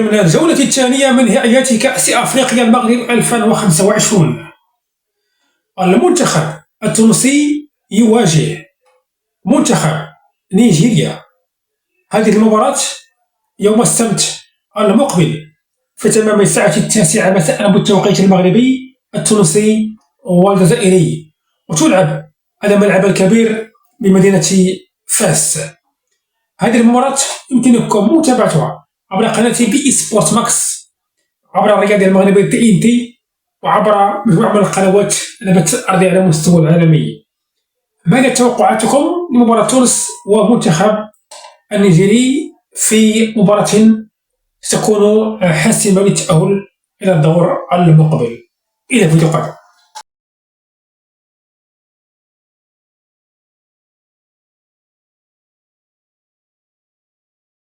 ضمن الجولة الثانية من نهائيات كأس أفريقيا المغرب 2025. المنتخب التونسي يواجه منتخب نيجيريا. هذه المباراة يوم السبت المقبل في تمام الساعة 9 مساء بالتوقيت المغربي التونسي والجزائري، وتلعب على ملعب الكبير بمدينة فاس. هذه المباراة يمكنكم متابعتها عبر قناة بي سبورت ماكس، عبر الرياضي المغربي TNT، وعبر مجموعة من القنوات البث الأرضي على المستوى العالمي. ماذا توقعاتكم لمباراة تونس والمنتخب النيجيري في مباراة ستكون حاسمة للتأهل إلى الدور المقبل؟ إلى فيديو قادم.